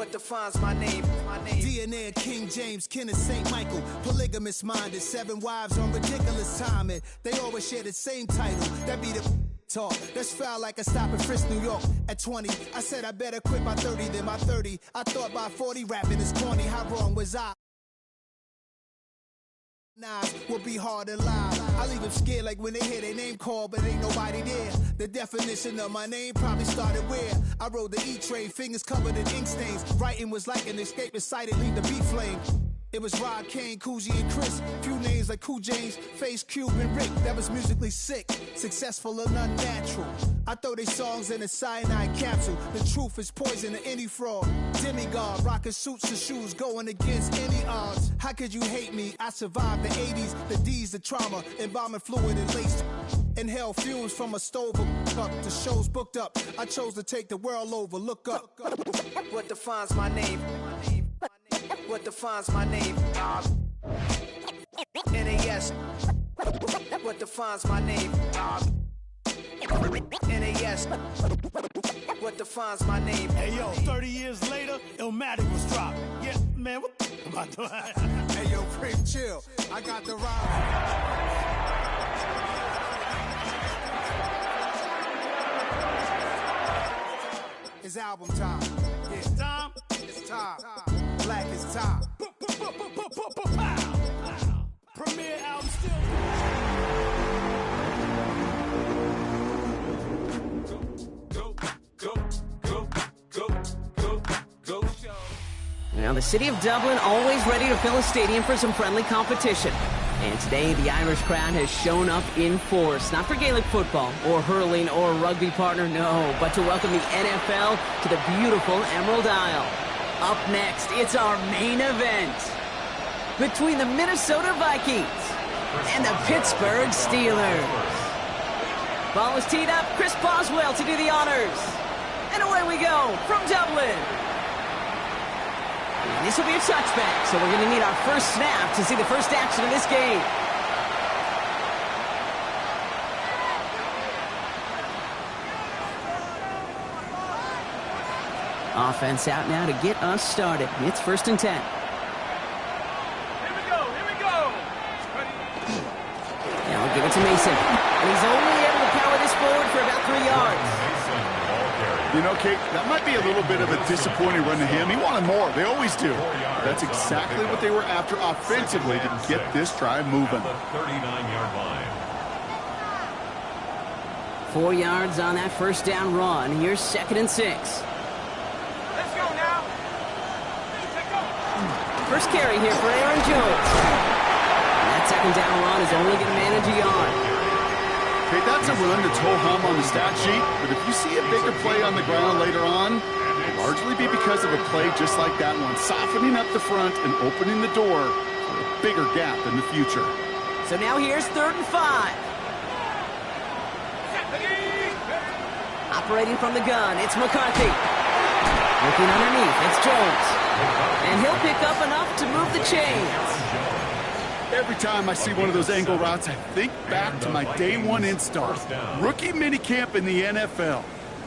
What defines my name? DNA of King James, kin of St. Michael. Polygamous minded, 7 wives on ridiculous timing. They always share the same title. That be the talk. That's foul like a stop in Frisk, New York. At 20, I said I better quit by 30. Then by 30, I thought by 40 rapping is corny. How wrong was I? Nas will be hard to lie. I leave them scared like when they hear their name called, but ain't nobody there. The definition of my name probably started where I rode the E-train, fingers covered in ink stains. Writing was like an escape inside it, leave the beat flame. It was Rod, Kane, Coogee, and Chris. Few names like Cool James, Face, Cube, and Rick. That was musically sick, successful and unnatural. I throw they songs in a cyanide capsule. The truth is poison to any fraud. Demigod, rocking suits and shoes, going against any odds. How could you hate me? I survived the 80s, the D's, the trauma, embalming fluid and lace. Inhale fumes from a stove up. The show's booked up. I chose to take the world over. Look up. What defines my name? What defines my name? NAS. What defines my name? NAS. What defines my name? Hey yo, 30 years later, Illmatic was dropped. Yeah, man, what am I doing? Hey yo, Prince, chill. I got the rhyme. It's album time. Yeah. Time? It's time. Black is time. Premiere album still. Now, the city of Dublin always ready to fill a stadium for some friendly competition. And today, the Irish crowd has shown up in force, not for Gaelic football or hurling or a rugby partner, no, but to welcome the NFL to the beautiful Emerald Isle. Up next, it's our main event between the Minnesota Vikings and the Pittsburgh Steelers. Ball is teed up, Chris Boswell to do the honors. And away we go from Dublin. And this will be a touchback, so we're going to need our first snap to see the first action of this game. Offense out now to get us started. It's 1st and 10. Here we go. Now we'll give it to Mason. And he's only able to power this forward for about 3 yards. You know, Kate, that might be a little bit of a disappointing run to him. He wanted more. They always do. That's exactly what they were after offensively to get this drive moving. 39-yard line. 4 yards on that first down run. Here's 2nd and 6. Let's go now. First carry here for Aaron Jones. And that 2nd down run is only going to manage a yard. Hey, that's a run that's ho-hum on the stat sheet, but if you see a bigger play on the ground later on, it'll largely be because of a play just like that one, softening up the front and opening the door for a bigger gap in the future. So now here's 3rd and 5. Operating from the gun, it's McCarthy. Looking underneath, it's Jones. And he'll pick up enough to move the chains. Every time I see one of those angle routes, I think back to my day one install. Rookie minicamp in the NFL.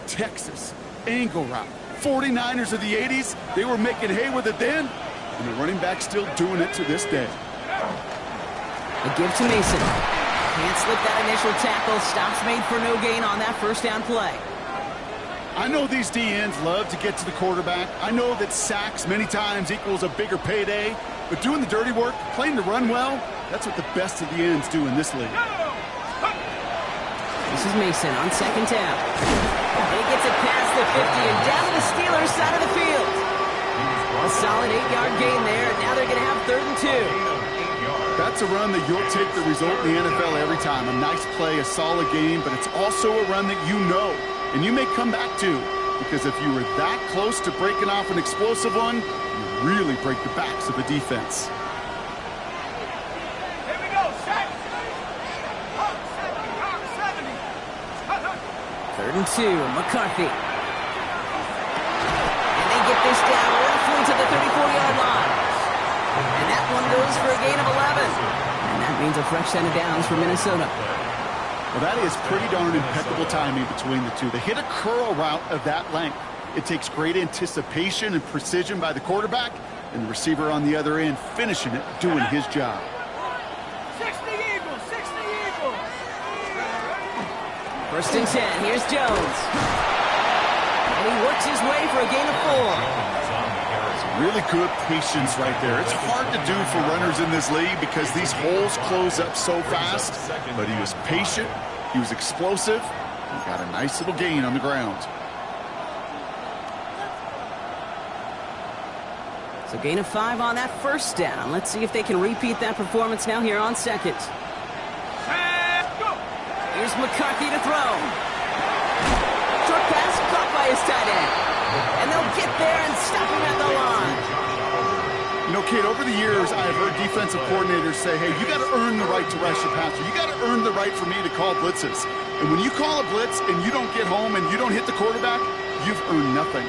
Texas, angle route. 49ers of the 80s, they were making hay with it then, and the running back's still doing it to this day. A give to Mason. Can't slip that initial tackle. Stops made for no gain on that first down play. I know these DNs love to get to the quarterback. I know that sacks many times equals a bigger payday. But doing the dirty work, playing to run well, that's what the best of the ends do in this league. This is Mason on 2nd down. And he gets it past the 50 and down to the Steelers' side of the field. A solid 8-yard gain there. Now they're going to have 3rd and 2. That's a run that you'll take the result in the NFL every time. A nice play, a solid game, but it's also a run that you know, and you may come back to. Because if you were that close to breaking off an explosive one, you really break the backs of the defense. Here we go, 3rd and 2, McCarthy. And they get this down roughly to the 34-yard line. And that one goes for a gain of 11. And that means a fresh set of downs for Minnesota. Well, that is pretty darn impeccable timing between the two. They hit a curl route of that length. It takes great anticipation and precision by the quarterback, and the receiver on the other end finishing it, doing his job. 60 Eagles, 60 Eagles. First and 10, here's Jones. And he works his way for a gain of 4. Really good patience right there. It's hard to do for runners in this league because these holes close up so fast, but he was patient, he was explosive, and got a nice little gain on the ground. So gain of 5 on that first down. Let's see if they can repeat that performance now here on second. Here's McCarthy to throw. Short pass caught by his tight end. And they'll get there and stop him at the line. You know, Kate, over the years, I've heard defensive coordinators say, hey, you got to earn the right to rush your passer. You got to earn the right for me to call blitzes. And when you call a blitz and you don't get home and you don't hit the quarterback, you've earned nothing.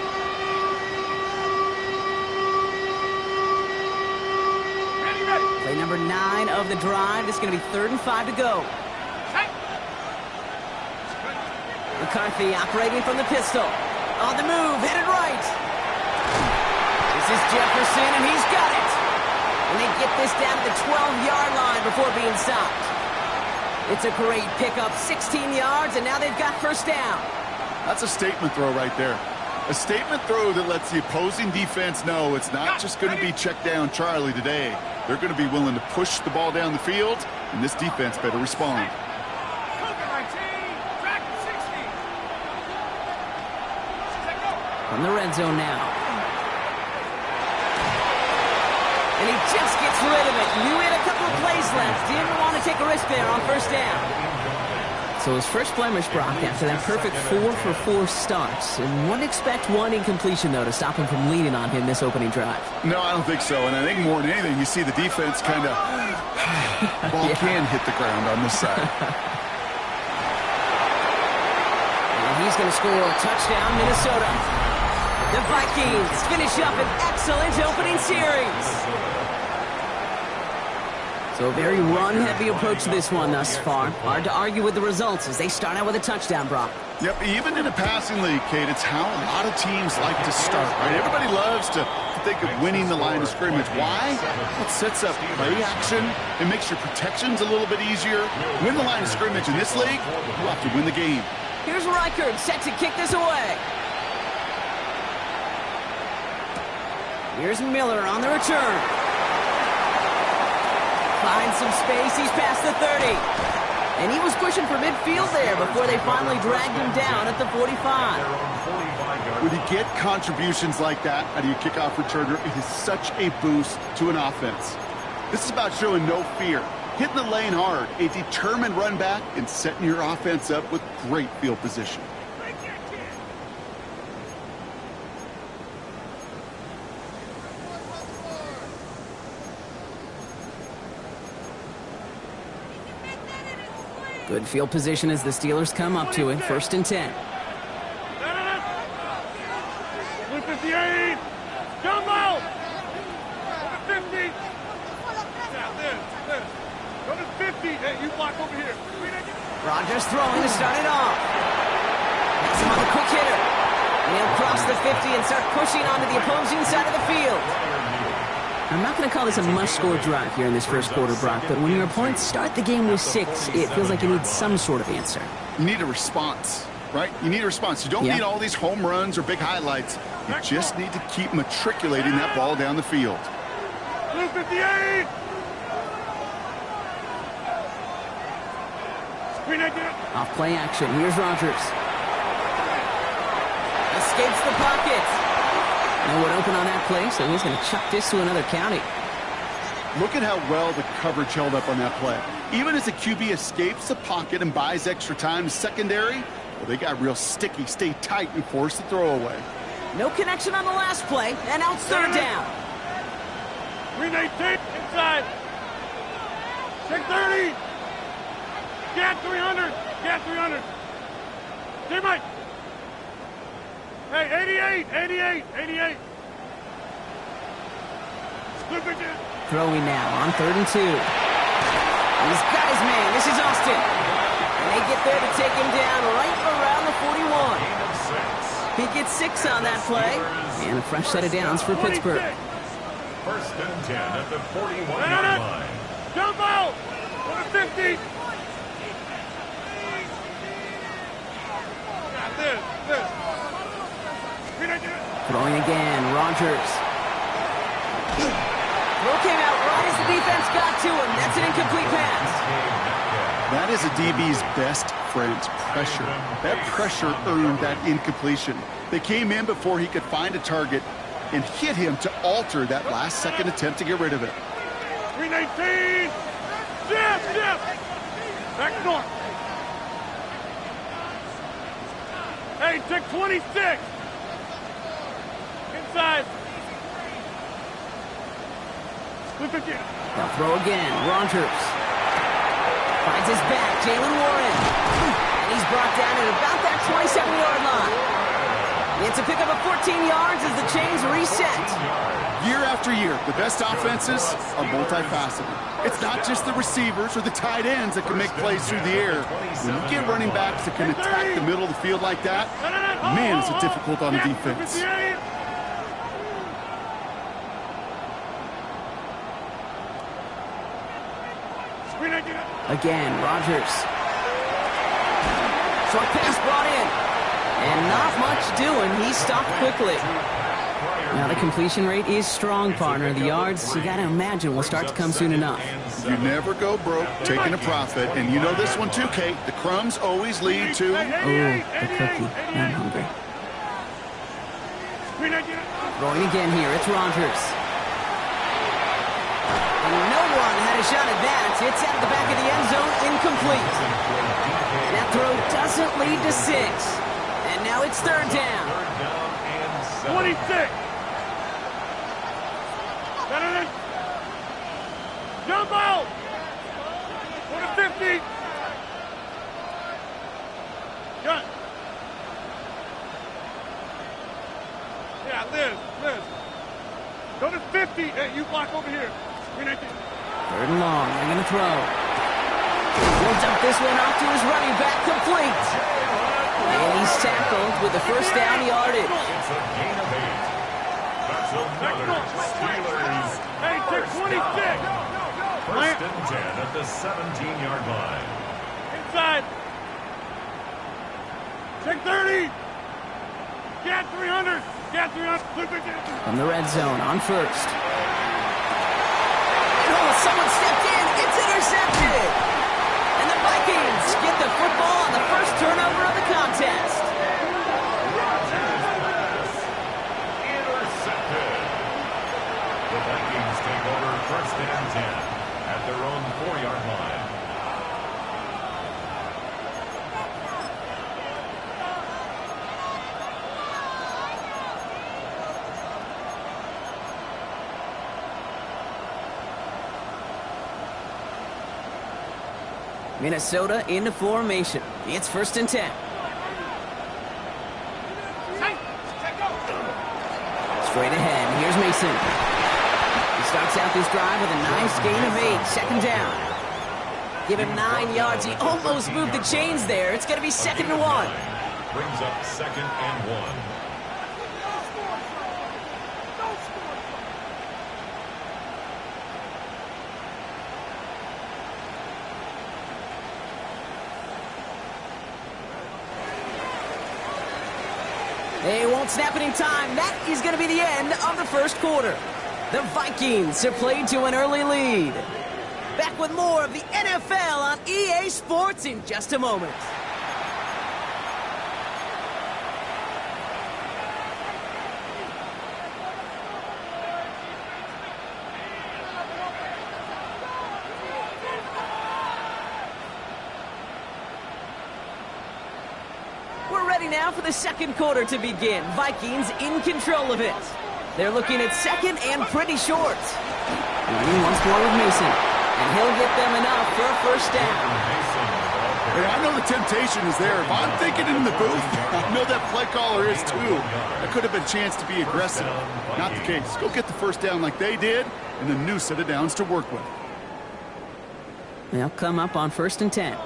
Play number 9 of the drive. It's going to be 3rd and 5 to go. McCarthy operating from the pistol. On the move, headed right. This is Jefferson, and he's got it. And they get this down to the 12-yard line before being stopped. It's a great pickup, 16 yards, and now they've got first down. That's a statement throw right there. A statement throw that lets the opposing defense know it's not just going to be check down Charlie today. They're going to be willing to push the ball down the field, and this defense better respond. From the red zone now. And he just gets rid of it. Knew he had a couple of plays left. Didn't want to take a risk there on first down. So his first blemish, Brock, after that perfect 4-for-4 starts. And wouldn't expect one incompletion, though, to stop him from leaning on him this opening drive. No, I don't think so. And I think more than anything, you see the defense kind of... ball can hit the ground on this side. And he's going to score a touchdown, Minnesota. The Vikings finish up an excellent opening series. So a very run-heavy approach to this one thus far. Hard to argue with the results as they start out with a touchdown, Brock. Yep, even in a passing league, Kate, it's how a lot of teams like to start, right? Everybody loves to think of winning the line of scrimmage. Why? It sets up play action. It makes your protections a little bit easier. Win the line of scrimmage in this league, you have to win the game. Here's Reichard set to kick this away. Here's Miller on the return. Finds some space. He's past the 30. And he was pushing for midfield there before they finally dragged him down at the 45. When you get contributions like that out of your kickoff returner, it is such a boost to an offense. This is about showing no fear, hitting the lane hard, a determined run back, and setting your offense up with great field position. Good field position as the Steelers come up to it. 1st and 10. 158. Jumbo. 50. Go to 50. Hey, you block over here. Rodgers throwing to start it off. Has him on the quick hitter. And he'll cross the 50 and start pushing onto the opposing side of the field. I'm not going to call this a must-score drive here in this first quarter, Brock, but when your opponents start the game with 6, it feels like you need some sort of answer. You need a response, right? You need a response. You don't need all these home runs or big highlights. You just need to keep matriculating that ball down the field. 258! Off play action. Here's Rodgers. Escapes the pocket. No one open on that play, so he's going to chuck this to another county. Look at how well the coverage held up on that play. Even as the QB escapes the pocket and buys extra time, secondary, well, they got real sticky, stay tight, and force the throw away. No connection on the last play, and now it's 3rd down. 319 inside. 630. Get 300. Get 300. Hey, Mike. Hey, 88. Throwing now on 3rd and 2. He's got his man. This is Austin. And they get there to take him down right around the 41. He gets 6 on that play. And a fresh set of downs for Pittsburgh. First and 10 at the 41-yard line. Jump out! 50! Throwing again, Rodgers. Throw came out right as the defense got to him. That's an incomplete pass. That is a DB's best friend, pressure. That pressure earned that incompletion. They came in before he could find a target and hit him to alter that last-second attempt to get rid of it. 319! Jeff! Back north. Hey, check 26! Inside. They'll throw again, Rodgers. Finds his back, Jalen Warren. And he's brought down at about that 27-yard line. It's a pickup of 14 yards as the chains reset. Year after year, the best offenses are multifaceted. It's not just the receivers or the tight ends that can make plays through the air. When you get running backs that can attack the middle of the field like that, man, is it difficult on a defense. Again, Rodgers. Short pass brought in. And not much doing. He stopped quickly. Now the completion rate is strong, partner. The yards, you got to imagine, will start to come soon enough. You never go broke taking a profit. And you know this one too, Kate. The crumbs always lead to... Oh, the cookie. I'm hungry. Throwing again here. It's Rodgers. And no one had a shot at that. It's out of the back of the end zone, incomplete. That throw doesn't lead to 6. And now it's third down. 26. Jump out. 50. Gun. Yeah, Liz. Go to 50. Hey, you block over here. Third and long. They're going to throw. He'll dump this one off to his running back, complete. And he's tackled with the first down yardage. It's a gain of 8. That's another Steelers. Hey, take 26. First and 10 at the 17-yard line. Inside. Check 30. Get 300. Get 300. From the red zone on first. Oh, someone stepped in. It's intercepted. And the Vikings get the football on the first turnover of the contest. Intercepted. The Vikings take over first and 10 at their own 4-yard line. Minnesota into formation. It's first and 10. Straight ahead. Here's Mason. He starts out this drive with a nice gain of 8. Second down. Give him 9 yards. He almost moved the chains there. It's going to be second and 1. Brings up second and 1. They won't snap it in time. That is going to be the end of the first quarter. The Vikings are played to an early lead. Back with more of the NFL on EA Sports in just a moment. Now for the second quarter to begin. Vikings in control of it. They're looking at second and pretty short. Running once more with Mason. And he'll get them enough for a first down. Hey, I know the temptation is there. If I'm thinking in the booth, I know that play caller is too. That could have been a chance to be aggressive. Not the case. Go get the first down like they did, and a new set of downs to work with. They'll come up on first and 10.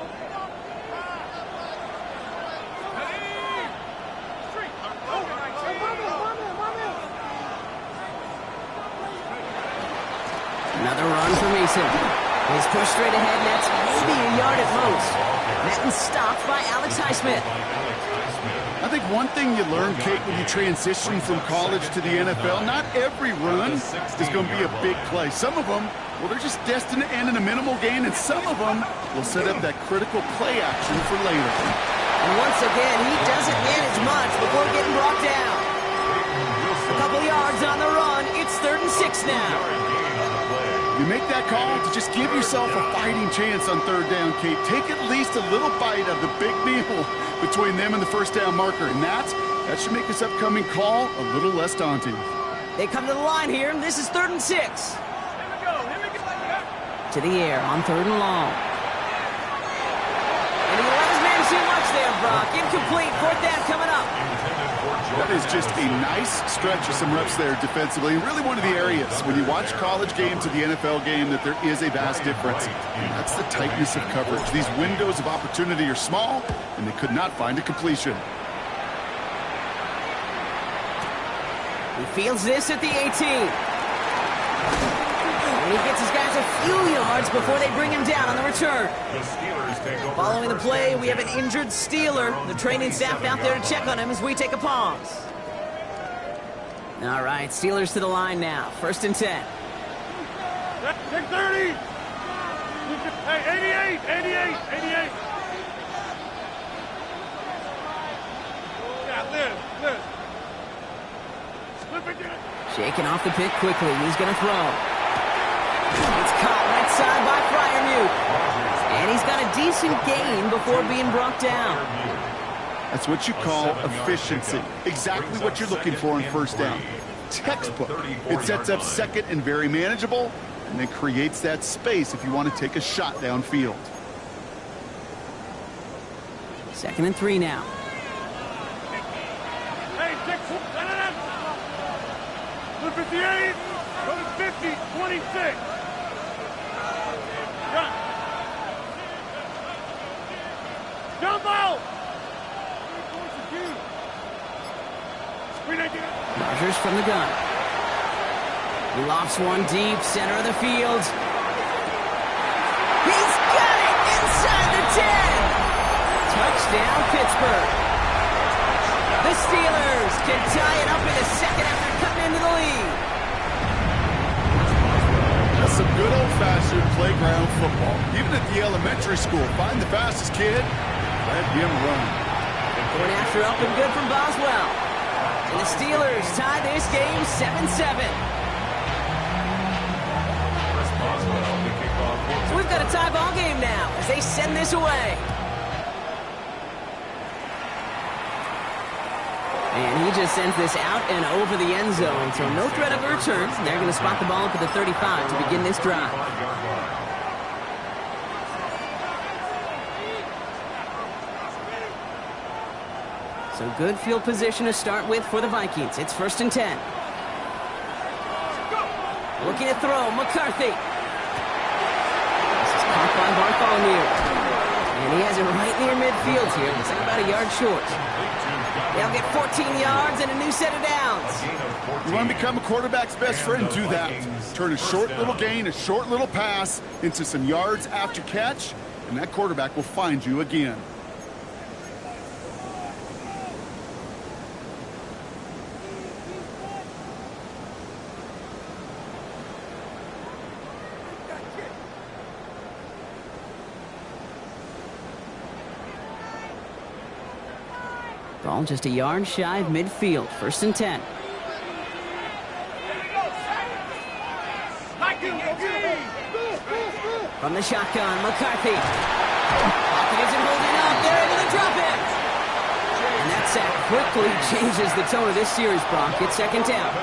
Another run for Mason. He's pushed straight ahead, and that's maybe a yard at most. That one's stopped by Alex Highsmith. I think one thing you learn, Kate, when you transition from college to the NFL, not every run is going to be a big play. Some of them, well, they're just destined to end in a minimal gain, and some of them will set up that critical play action for later. And once again, he doesn't manage much before getting brought down. A couple yards on the run. It's 3rd and 6 now. You make that call to just give yourself a fighting chance on 3rd down, Kate. Take at least a little bite of the big meal between them and the 1st down marker. And that should make this upcoming call a little less daunting. They come to the line here, and this is 3rd and 6. Here we go. To the air on 3rd and long. And he let his man too much there, Brock. Incomplete. 4th down coming up. That is just a nice stretch of some reps there defensively. Really one of the areas when you watch college game to the NFL game that there is a vast difference. And that's the tightness of coverage. These windows of opportunity are small, and they could not find a completion. He fields this at the 18. And he gets his guys a few yards before they bring him down on the return. Following the play, we have an injured Steeler. The training staff out there to check on him as we take a pause. All right, Steelers to the line now. 1st and 10. Take 30. Hey, 88. Yeah, live. Shaking off the pick quickly. He's going to throw. It's caught right side by Freiermuth. And he's got a decent gain before being brought down. That's what you call efficiency. Exactly what you're looking for in 1st down. Textbook. It sets up 2nd and very manageable, and then creates that space if you want to take a shot downfield. 2nd and 3 now. Hey, 58. Go to 50. 26. Jumbo! Rodgers from the gun. He lofts one deep, center of the field. He's got it inside the 10. Touchdown, Pittsburgh. The Steelers can tie it up in the 2nd after cutting into the lead. That's some good old-fashioned playground football. Even at the elementary school, find the fastest kid, let him run. Going after up and good from Boswell. And the Steelers tie this game 7-7. So we've got a tie ball game now as they send this away. And he just sends this out and over the end zone, so no threat of a return. They're going to spot the ball up at the 35 to begin this drive. So good field position to start with for the Vikings. It's 1st and 10. Looking to throw, McCarthy. This is caught by Bartholomew. And he has it right near midfield here. Looks like about a yard short. They'll get 14 yards and a new set of downs. You want to become a quarterback's best friend? Do that. Turn a short little gain, a short little pass into some yards after catch, and that quarterback will find you again. Ball just a yard shy of midfield. 1st and 10. From the shotgun, McCarthy. Pocket isn't holding up. They're able to drop it. And that sack quickly changes the tone of this series, Brock. It's 2nd down.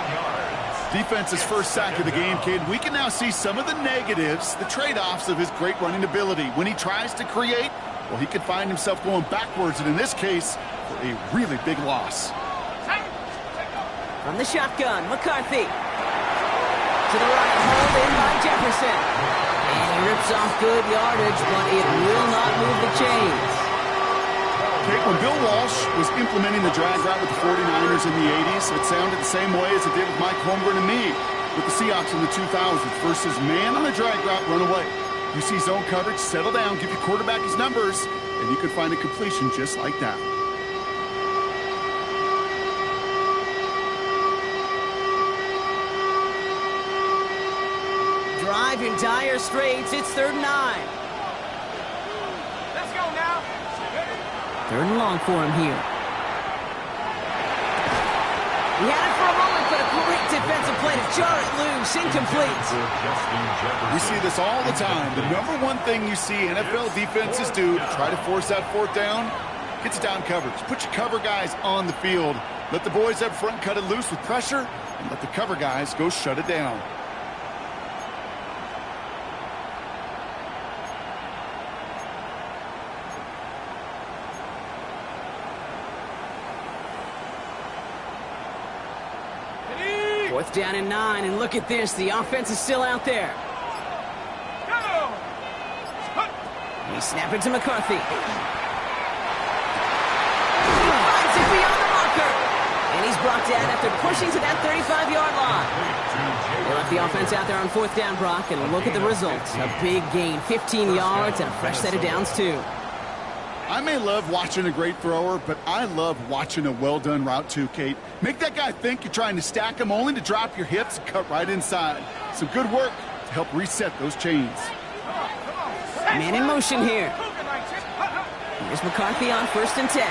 Defense's first sack of the game, kid. We can now see some of the negatives, the trade-offs of his great running ability. When he tries to create, well, he could find himself going backwards, and in this case, for a really big loss. From the shotgun, McCarthy. To the right, hauled in by Jefferson. And he rips off good yardage, but it will not move the chains. Kate, when Bill Walsh was implementing the drag route with the 49ers in the 80s, it sounded the same way as it did with Mike Holmgren and me. with the Seahawks in the 2000s versus man on a drag route run away. You see zone coverage, settle down, give your quarterback his numbers, and you can find a completion just like that. Drive in dire straits. It's 3rd and 9. Let's go now. 3rd and long for him here. He had it for a moment, but a great defensive play to jar it loose. Incomplete. We see this all the time. The number one thing you see NFL defenses do to try to force that 4th down, gets down coverage. Put your cover guys on the field. Let the boys up front cut it loose with pressure, and let the cover guys go shut it down. Fourth down and 9, and look at this. The offense is still out there. They snap it to McCarthy. He finds it beyond the marker. And he's brought down after pushing to that 35-yard line. They left the offense out there on 4th down, Brock, and look at the results. A big gain, 15 yards, and a fresh set of downs, too. I may love watching a great thrower, but I love watching a well-done route too, Kate. Make that guy think you're trying to stack him only to drop your hips and cut right inside. Some good work to help reset those chains. Man in motion here. Here's McCarthy on 1st and 10.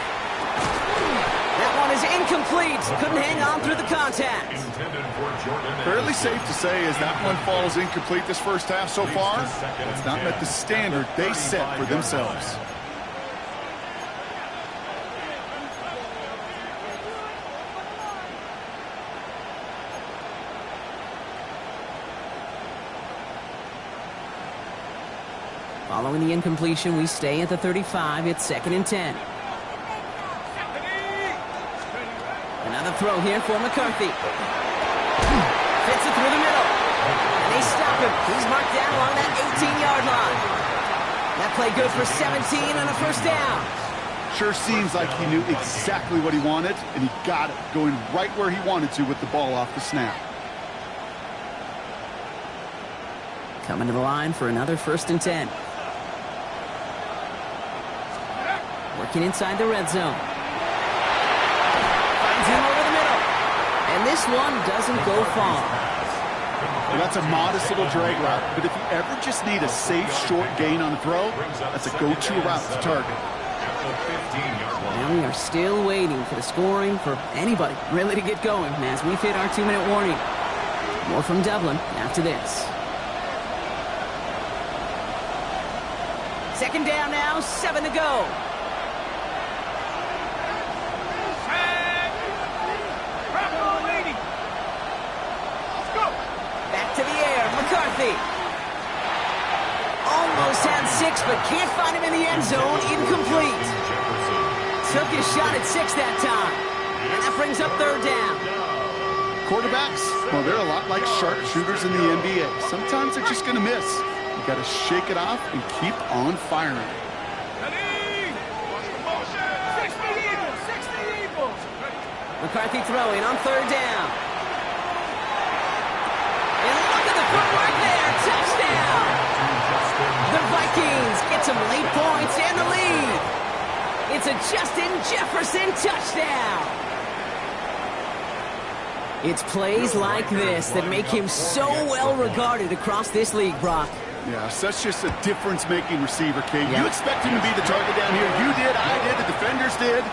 That one is incomplete. Couldn't hang on through the contact. Fairly safe to say as that one falls incomplete this first half so far, it's not met the standard they set for themselves. Following the incompletion, we stay at the 35. It's 2nd and 10. Another throw here for McCarthy. Fits it through the middle. And they stop him. He's marked down along that 18-yard line. That play good for 17 and a 1st down. Sure seems like he knew exactly what he wanted, and he got it, going right where he wanted to with the ball off the snap. Coming to the line for another 1st and 10. Working inside the red zone. Finds him over the middle. And this one doesn't go far. Well, that's a modest little drag route, but if you ever just need a safe, short gain on the throw, that's a go-to route to target. And we are still waiting for the scoring for anybody really to get going as we've hit our 2-minute warning. More from Dublin after this. 2nd down now, 7 to go. Back to the air, McCarthy. Almost had 6, but can't find him in the end zone. Incomplete. Took his shot at 6 that time. And that brings up 3rd down. Quarterbacks, well, they're a lot like sharpshooters in the NBA. Sometimes they're just going to miss. You got to shake it off and keep on firing. McCarthy throwing on 3rd down. And look at the footwork there. Touchdown. The Vikings get some late points and the lead. It's a Justin Jefferson touchdown. It's plays like this that make him so well regarded across this league, Brock. Yeah, such just a difference-making receiver, Kate. You expect him to be the target down here. You did, I did, the defenders did.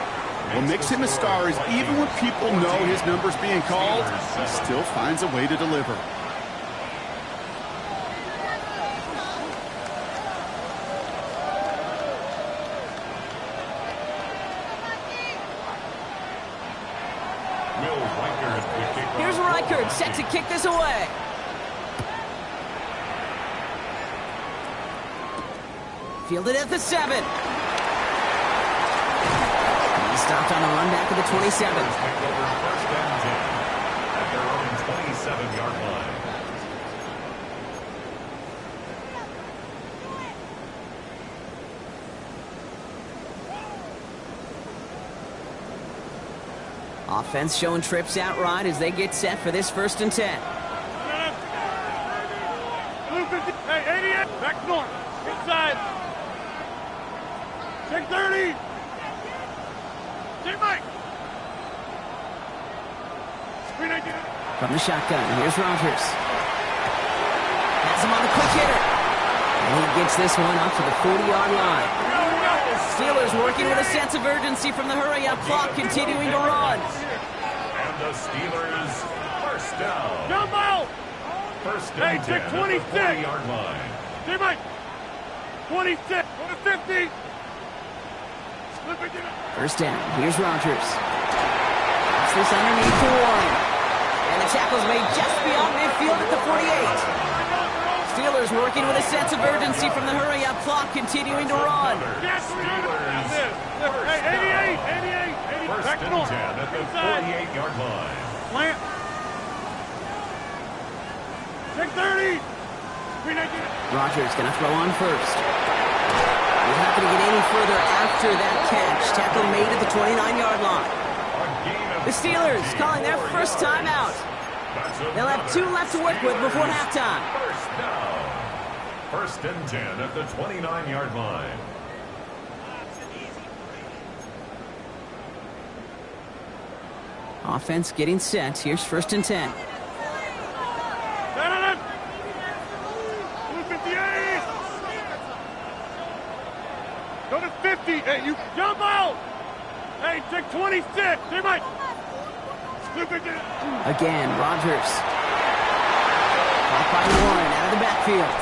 What makes him a star is even when people know his number's being called, he still finds a way to deliver. Here's Reichert set to kick this away. Fielded at the 7. He stopped on a run back at the 27. At their own 27-yard line. Offense showing trips out right as they get set for this 1st and 10. Blue 50. Hey, 88. Back north. Inside. Take 30. Take Mike. From the shotgun, here's Rogers. Has him on the quick hitter. And he gets this one up to the 40-yard line. Steelers working with a sense of urgency from the hurry-up clock, continuing to run. And the Steelers, first down. Jump out. First and 10 at the 40-yard line. Take Mike. 26. Go to 50. First down, here's Rogers. Pass this underneath to Warren. And the tackle's made just beyond midfield at the 48. Steelers working with a sense of urgency from the hurry-up clock, continuing to run. Hey, 88. First Back and north. 10 at the 48-yard line. Plant. Take 30. Rogers gonna throw on first. He's not gonna get any further after that catch. Tackle made at the 29-yard line. The Steelers calling their first timeout. They'll have 2 left to work with before halftime. First down. First and 10 at the 29-yard line. Offense getting set. Here's first and 10. Blue 58. Go to 50. Hey, you jump out. Hey, take 26. Hey, Mike. Blue 58. Again, Rogers. Caught by Warren out of the backfield.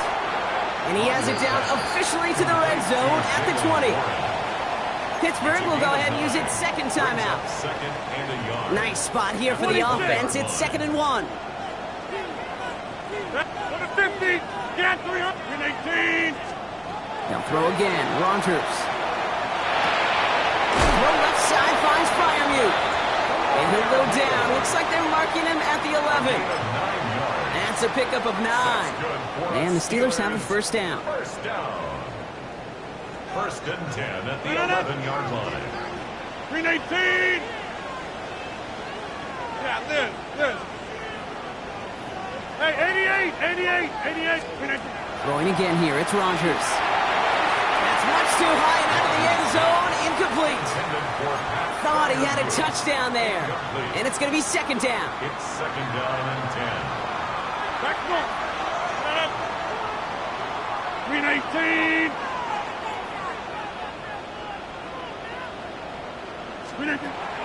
And he has it down officially to the red zone at the 20. Pittsburgh will go ahead and use its second timeout. Second and a yard. Nice spot here for the offense. It's 2nd and 1. Go to 50. Get 318. They'll throw again. Rogers. Throw left side finds Fryermuth. And he'll go down. Looks like they're marking him at the 11. That's a pickup of 9. And the Steelers have a first down. First down. First and 10 at the 11-yard line. 319. Yeah, Liz. Hey, 88. 319. Throwing again here. It's Rogers. That's much too high and out of the end zone. Incomplete. Thought he had a touchdown there. And it's going to be second down. It's second down and 10. Back north. 319.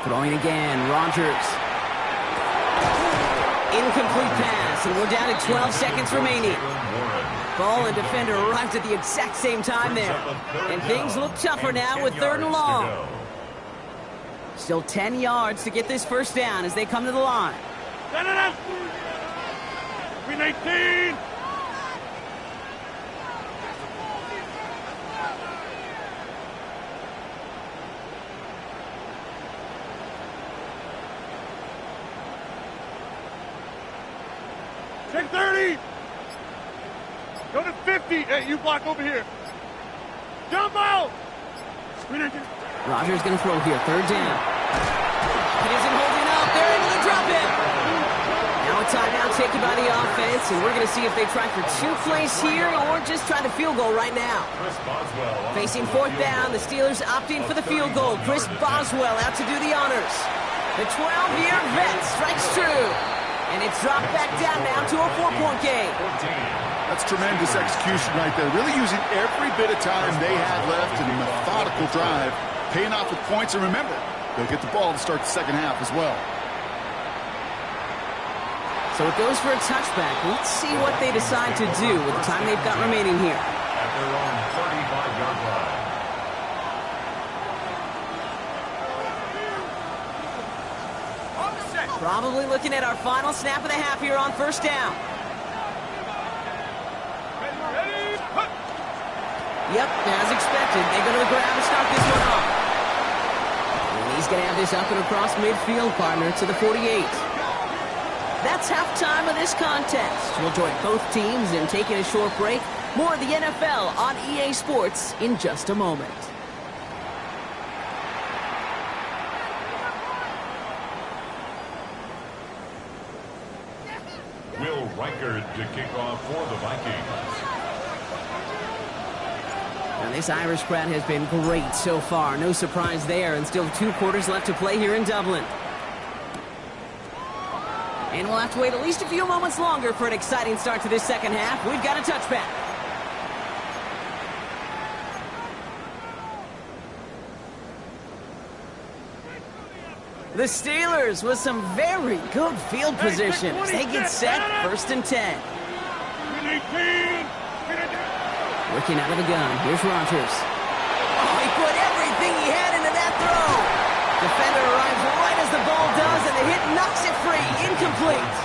Throwing again. Rogers. Incomplete pass. And we're down to 12 seconds remaining. Ball and defender arrived at the exact same time there. And things look tougher now with 3rd and long. Still 10 yards to get this first down as they come to the line. 319. Take 30. Go to 50. Hey, you block over here. Jump out. Rogers going to throw here. 3rd down. He isn't holding up. They're able to drop him. Now a timeout taken by the offense, and we're going to see if they try for 2 plays here or just try the field goal right now. Facing 4th down, the Steelers opting for the field goal. Chris Boswell out to do the honors. The 12-year vet strikes true. And it's dropped back down now to a 4-point game. That's tremendous execution right there. Really using every bit of time they had left in a methodical drive, paying off with points. And remember, they'll get the ball to start the second half as well. So it goes for a touchback. Let's see what they decide to do with the time they've got remaining here. At their own 35-yard line. Probably looking at our final snap of the half here on first down. Yep, as expected, they go to the ground to start this one off. And he's going to have this up and across midfield, partner, to the 48. That's halftime of this contest. We'll join both teams in taking a short break. More of the NFL on EA Sports in just a moment. Will Riker cleared to kick off for the Vikings. Now, this Irish crowd has been great so far. No surprise there, and still 2 quarters left to play here in Dublin. And we'll have to wait at least a few moments longer for an exciting start to this second half. We've got a touchback. The Steelers with some very good field positions. They get set, 1st and 10. Working out of the gun. Here's Rodgers. Oh, he put everything he had into that throw. Defender arrives right as the ball does, and the hit knocks it free. Incomplete.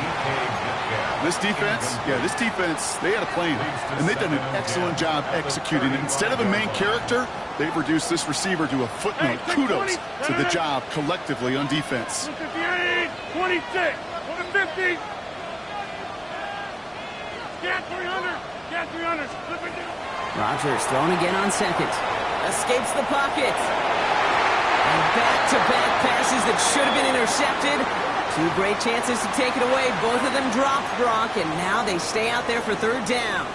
This defense, they had a plan, and they've done an excellent job executing it. Instead of a main character, they've reduced this receiver to a footnote. Kudos to the job collectively on defense. 26, 50. Get 300. Get 300. Rodgers thrown again on second. Escapes the pocket. And back-to-back passes that should have been intercepted. 2 great chances to take it away. Both of them dropped, Brock, and now they stay out there for 3rd down.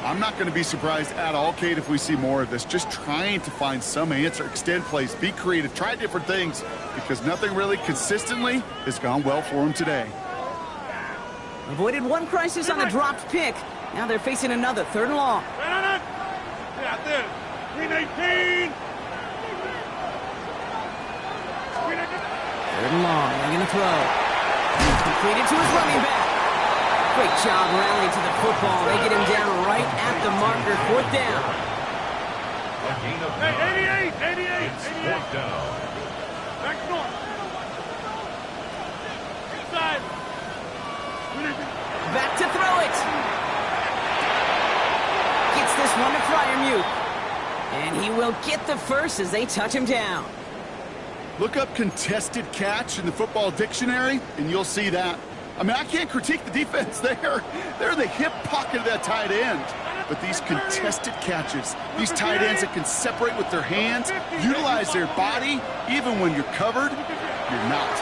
I'm not going to be surprised at all, Kate, if we see more of this. Just trying to find some answer, extend plays, be creative, try different things, because nothing really consistently has gone well for them today. Avoided one crisis on the dropped pick. Now they're facing another, 3rd and long. Out there. 319. 3rd and long. They're going to throw. Completed to his running back. Great job rallying to the football. They get him down right at the marker. 4th down. A gain of 88. It's 4th down. Back north. Inside. Back to throw it. Gets this one to Fryermuth. And he will get the first as they touch him down. Look up contested catch in the football dictionary, and you'll see that. I mean, I can't critique the defense there. They're in the hip pocket of that tight end. But these contested catches, these tight ends that can separate with their hands, utilize their body, even when you're covered, you're not.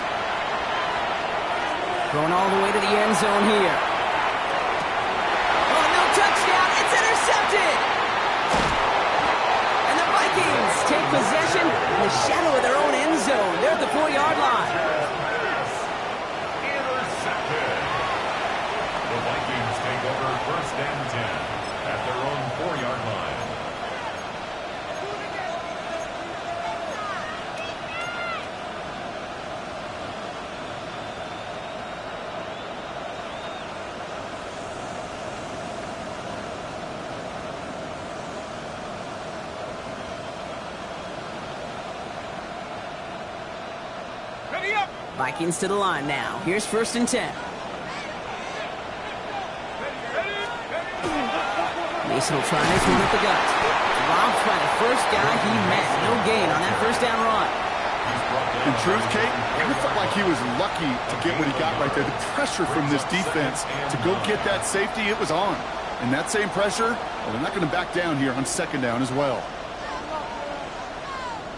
Going all the way to the end zone here. Oh, no touchdown. It's intercepted. And the Vikings take possession in the shadow of their own end zone. They're at the 4-yard line. Intercepted. The Vikings take over 1st and 10 at their own 4-yard line. Vikings to the line now. Here's 1st and 10. Mason will try this one up the gut. Dropped by the first guy he met. No gain on that 1st down run. In truth, Kate, it felt like he was lucky to get what he got right there. The pressure from this defense to go get that safety, it was on. And that same pressure, well, they're not going to back down here on 2nd down as well.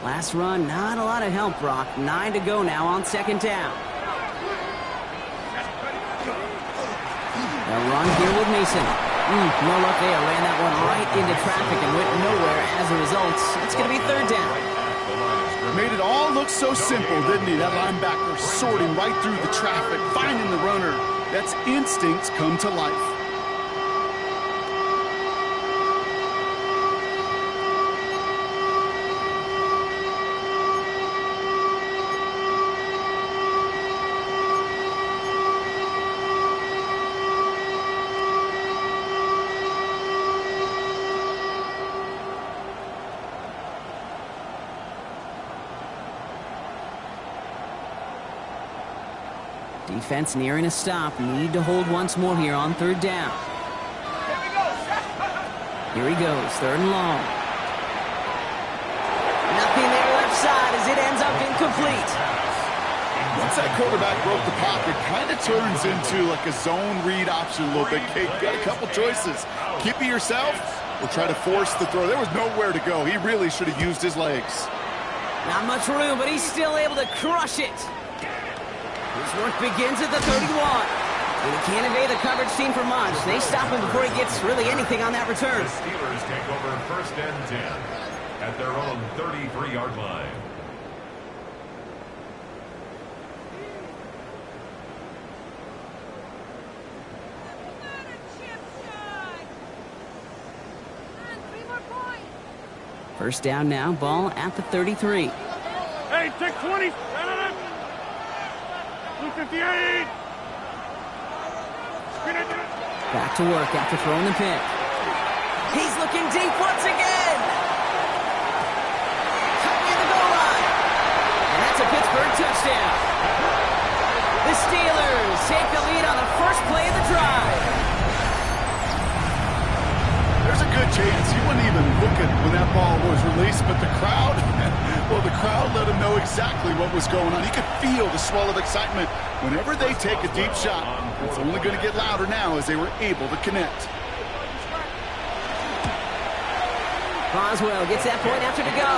Last run, not a lot of help, Brock. 9 to go now on 2nd down. A run here with Mason. No luck there. Ran that one right into traffic and went nowhere as a result. It's going to be 3rd down. Made it all look so simple, didn't he? That linebacker sorting right through the traffic, finding the runner. That's instincts come to life. Defense nearing a stop. Need to hold once more here on 3rd down. Here he goes, 3rd and long. Nothing there left side as it ends up incomplete. Once that quarterback broke the pocket, kind of turns into like a zone read option a little bit. Kate, got a couple choices. Keep it yourself or try to force the throw. There was nowhere to go. He really should have used his legs. Not much room, but he's still able to crush it. His work begins at the 31. And he can't evade the coverage team for much. They stop him before he gets really anything on that return. The Steelers take over 1st and 10 at their own 33-yard line. First down now, ball at the 33. Hey, take 20. 258. Back to work after throwing the pick. He's looking deep once again. Cut near the goal line. And that's a Pittsburgh touchdown. The Steelers take the lead on the first play of the drive. There's a good chance he wasn't even looking when that ball was released, but the crowd, well, the crowd let him know exactly what was going on. He could feel the swell of excitement. Whenever they take a deep shot, it's only going to get louder now as they were able to connect. Boswell gets that point after to go.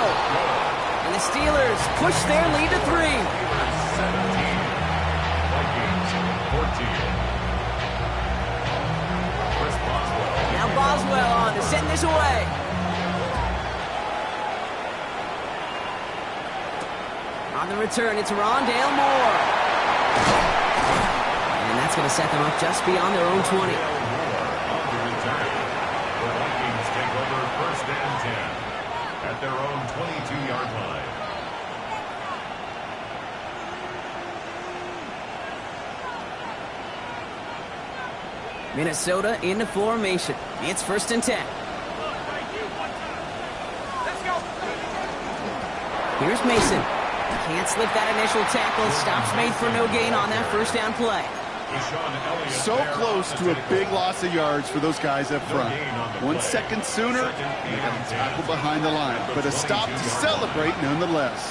And the Steelers push their lead to 3. 17, Vikings 14. Now Boswell on to send this away. On the return, it's Rondale Moore. And that's going to set them up just beyond their own 20. On the return, the Vikings take over 1st and 10 at their own 22-yard line. Minnesota into formation. It's 1st and 10. Here's Mason. Can't slip that initial tackle. Stops made for no gain on that first down play. So close to a big loss of yards for those guys up front. 1 second sooner, they got a tackle behind the line. But a stop to celebrate nonetheless.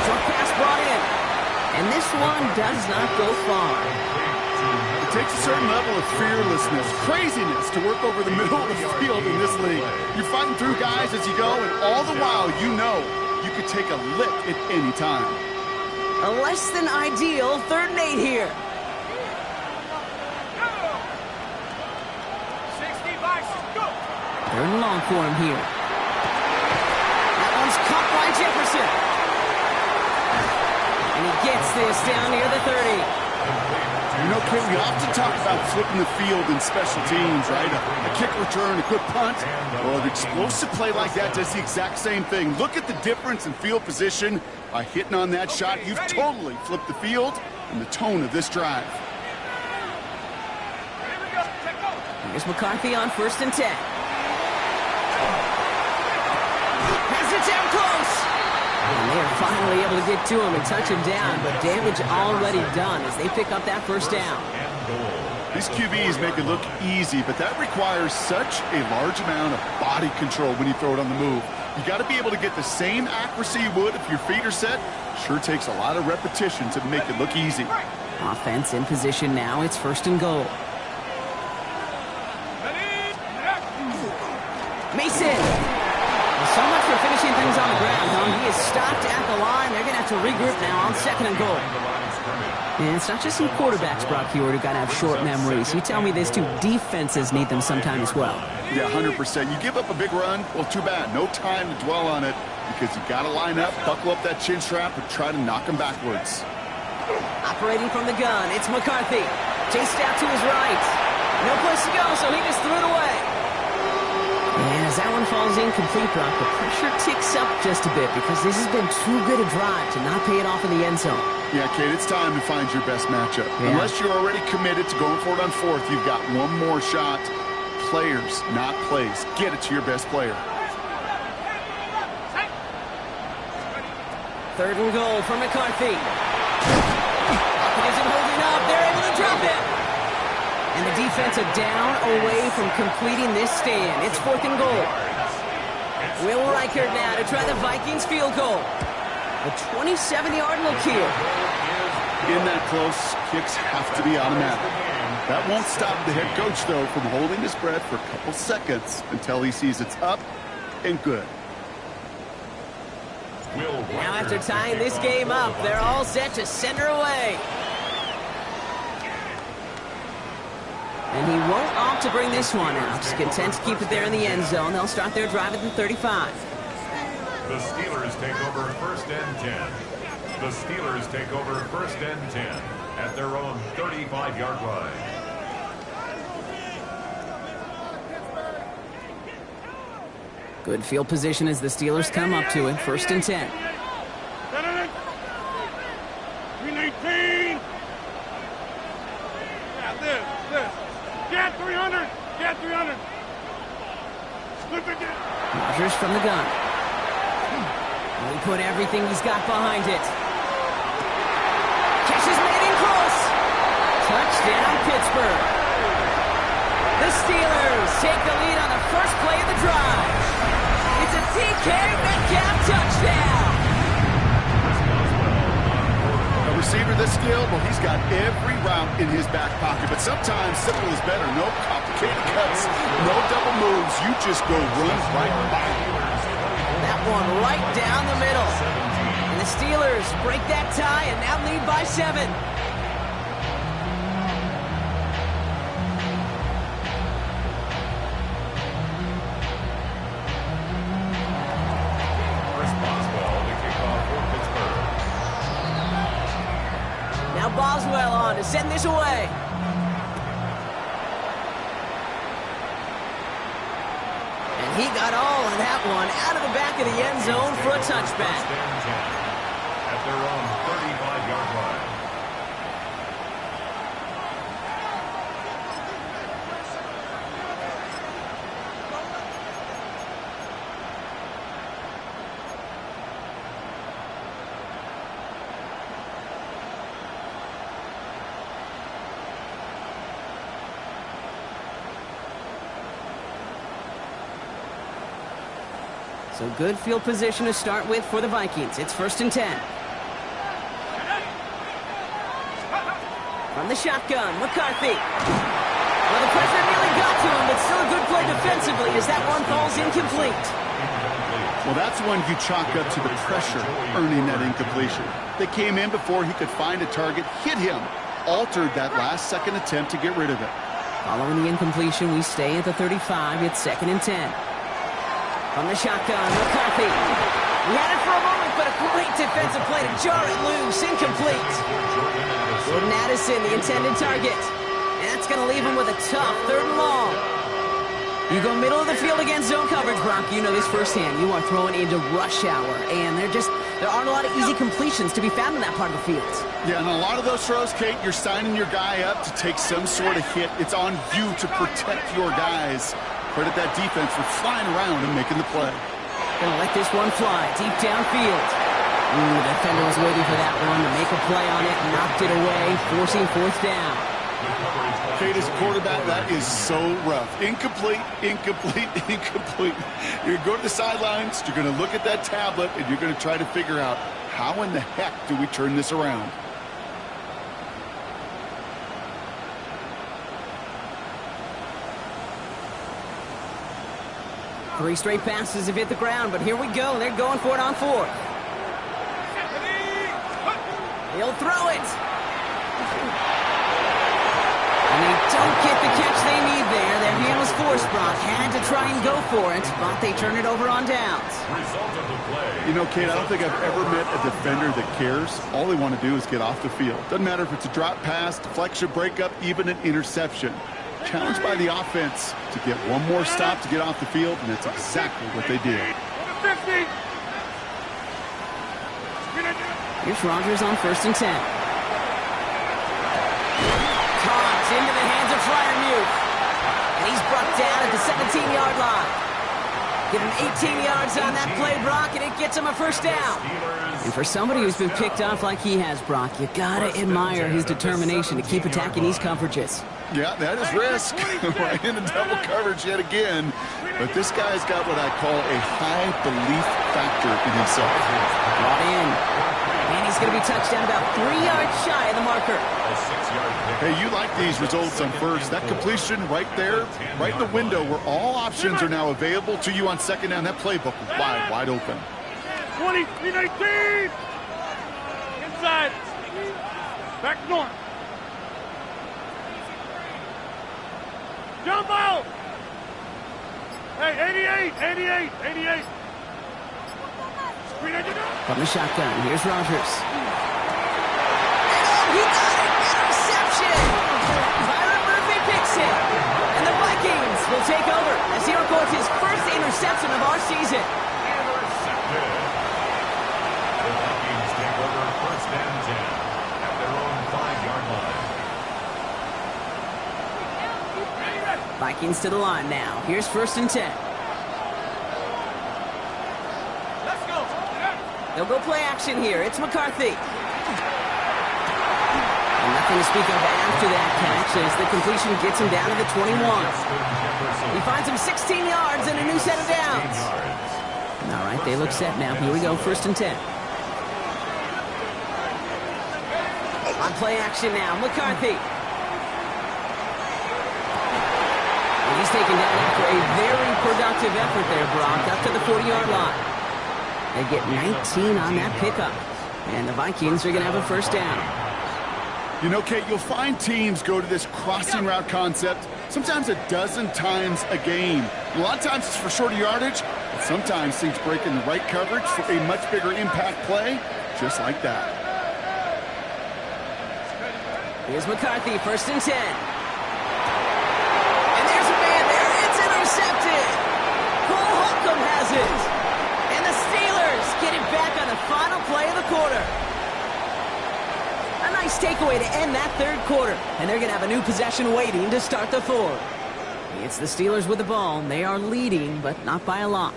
Short pass brought in. And this one does not go far. It takes a certain level of fearlessness, craziness to work over the middle of the field in this league. You're fighting through guys as you go, and all the while you know you could take a lick at any time. A less than ideal 3rd and 8 here. 60 go. 3rd and long for him here. That one's caught by Jefferson. And he gets this down near the 30. You know, Kate, we often talk about flipping the field in special teams, right? A kick return, a good punt. Well, an explosive play like that does the exact same thing. Look at the difference in field position. By hitting on that shot, you've totally flipped the field and the tone of this drive. Here's McCarthy on 1st and 10. Has it down close. And they're finally able to get to him and touch him down, but damage already done as they pick up that first down. These QBs make it look easy, but that requires such a large amount of body control when you throw it on the move. You got to be able to get the same accuracy you would if your feet are set. Sure takes a lot of repetition to make it look easy. Offense in position now. It's 1st and goal. Mason. Well, so much for finishing things on the ground, huh? He is stopped at the line. They're going to have to regroup now on 2nd and goal. And it's not just some quarterbacks, Brock Huard, who got to have short memories. You tell me this too, defenses need them sometime as well. Yeah, 100%. You give up a big run, well, too bad. No time to dwell on it because you got to line up, buckle up that chin strap, and try to knock them backwards. Operating from the gun, it's McCarthy. Chased out to his right. No place to go, so he just threw it away. And as that one falls incomplete, Brock, the pressure ticks up just a bit because this has been too good a drive to not pay it off in the end zone. Yeah, Kate, it's time to find your best matchup. Yeah. Unless you're already committed to going for it on 4th, you've got one more shot. Players, not plays. Get it to your best player. 3rd and goal for McCarthy. He isn't holding up. They're able to drop it. And the defense are down away from completing this stand. It's 4th and goal. Will Reichert now to try the Vikings field goal. A 27-yard look here. In that close, kicks have to be automatic. That won't stop the head coach, though, from holding his breath for a couple seconds until he sees it's up and good. Now after tying this game up, they're all set to send her away. And he won't opt to bring this one out. He's content to keep it there in the end zone. They'll start their drive at the 35. The Steelers take over 1st and 10. The Steelers take over 1st and 10 at their own 35-yard line. Good field position as the Steelers come up to it. 1st and 10. 319. Yeah, this. Get 300. Get 300. Slip it down. Rodgers from the gun. He put everything he's got behind it. Catch is made in close. Touchdown, Pittsburgh. The Steelers take the lead on the first play of the drive. It's a DK Metcalf touchdown. A receiver this skilled, well, he's got every route in his back pocket. But sometimes simple is better. No complicated cuts, no double moves. You just go run right by him. That one right down the middle. And the Steelers break that tie and now lead by 7. Now Boswell on to send this away. And he got all of that one out of the back of the end zone for a touchback. At their own 35-yard line. So good field position to start with for the Vikings. It's 1st and 10. From the shotgun, McCarthy. Well, the pressure nearly got to him, but still a good play defensively as that one falls incomplete. Well, that's one you chalk up to the pressure earning that incompletion. They came in before he could find a target, hit him, altered that last-second attempt to get rid of it. Following the incompletion, we stay at the 35. It's 2nd and 10. From the shotgun, McCarthy. He had it for a moment, but a great defensive play to jar it loose. Incomplete. Jordan Addison, the intended target. And that's going to leave him with a tough 3rd and long. You go middle of the field against zone coverage, Brock. You know this firsthand. You are throwing into rush hour, and there aren't a lot of easy completions to be found in that part of the field. Yeah, and a lot of those throws, Kate, you're signing your guy up to take some sort of hit. It's on you to protect your guys. Credit that defense for flying around and making the play. Gonna let this one fly deep downfield. Ooh, the defender was waiting for that one to make a play on it, knocked it away, forcing 4th down. Kate, as a quarterback, that is so rough. Incomplete, incomplete, incomplete. You're going to go to the sidelines, you're going to look at that tablet, and you're going to try to figure out how in the heck do we turn this around. 3 straight passes have hit the ground, but here we go. They're going for it on 4th. He'll throw it. And they don't get the catch they need there. Their hand was forced, Brock. Had to try and go for it, but they turn it over on downs. You know, Kate, I don't think I've ever met a defender that cares. All they want to do is get off the field. Doesn't matter if it's a drop pass, deflection, breakup, even an interception. Challenged by the offense to get one more stop to get off the field, and that's exactly what they did. Here's Rodgers on 1st and 10. Caught into the hands of Freiermuth. And he's brought down at the 17-yard line. Give him 18 yards on that play, Brock, and it gets him a 1st down. And for somebody who's been picked off like he has, Brock, you gotta admire his determination to keep attacking these coverages. Yeah, that is risk. Right into double coverage yet again. But this guy's got what I call a high belief factor in himself. Brought in. And he's going to be touched down about 3 yards shy of the marker. Hey, you like these results on 1st. That completion right there, right in the window where all options are now available to you on 2nd down. That playbook wide open. 20, 19. Inside. Back north. Jump out! Hey, 88! Screen it. From the shotgun, here's Rogers. And he got it! Interception! Byron Murphy picks it. And the Vikings will take over as he records his first interception of our season. Intercepted. The Vikings take over first and 10 at their own 5-yard line. Vikings to the line now. Here's first and 10. Let's go. They'll go play action here. It's McCarthy. And nothing to speak of after that catch as the completion gets him down to the 21. He finds him 16 yards and a new set of downs. All right, they look set now. Here we go, first and 10. On play action now, McCarthy. And he's taken down after a very productive effort there, Brock, up to the 40-yard line. They get 19 on that pickup. And the Vikings are going to have a first down. You know, Kate, you'll find teams go to this crossing route concept sometimes a dozen times a game. A lot of times it's for shorter yardage, but sometimes teams break in the right coverage for a much bigger impact play, just like that. Here's McCarthy, first and 10. And there's a man there. It's intercepted. Cole Holcomb has it. And the Steelers get it back on the final play of the quarter. A nice takeaway to end that third quarter. And they're going to have a new possession waiting to start the fourth. It's the Steelers with the ball. They are leading, but not by a lot.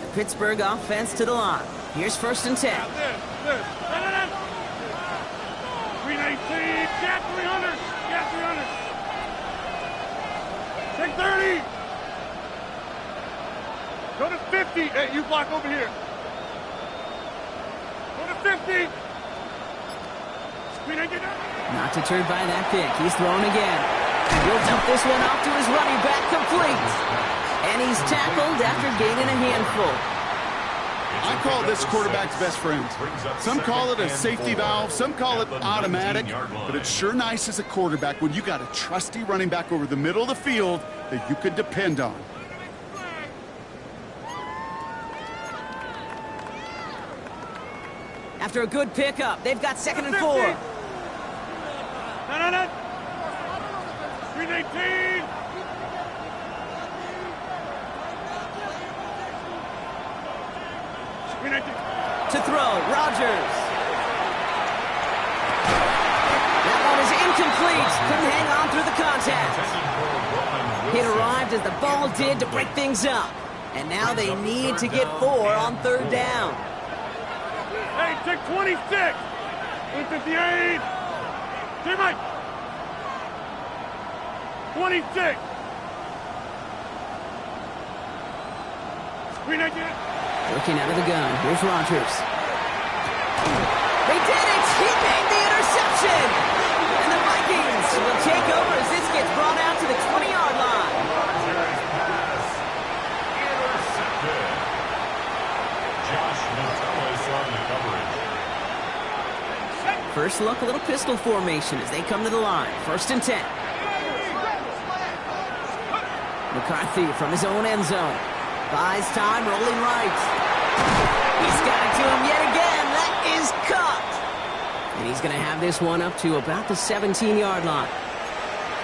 The Pittsburgh offense to the line. Here's first and 10. This. 319. Got 300. Got 300. Take 30. Go to 50. Hey, you block over here. Go to 50. Screen and get up. Not deterred by that pick. He's thrown again. He'll dump this one off to his running back, complete. And he's tackled after gaining a handful. I call this quarterback's best friend. Some call it a safety valve, some call it automatic, but it's sure nice as a quarterback when you got a trusty running back over the middle of the field that you can depend on. After a good pickup, they've got second and 4. No. 319. To throw, Rogers. That one is incomplete. Couldn't hang on through the contact. It arrived as the ball did to break things up. And now they need to get 4 on third down. Hey, take 26. 158. Team right. 26. Screen again. Looking out of the gun. Here's Rogers. They did it! He made the interception! And the Vikings will take over as this gets brought out to the 20-yard line. Rogers pass. Intercepted. Josh Metellus on the coverage. First look, a little pistol formation as they come to the line. First and 10. McCarthy from his own end zone. Buys time, rolling right. He's got it to him yet again. That is caught. And he's going to have this one up to about the 17-yard line.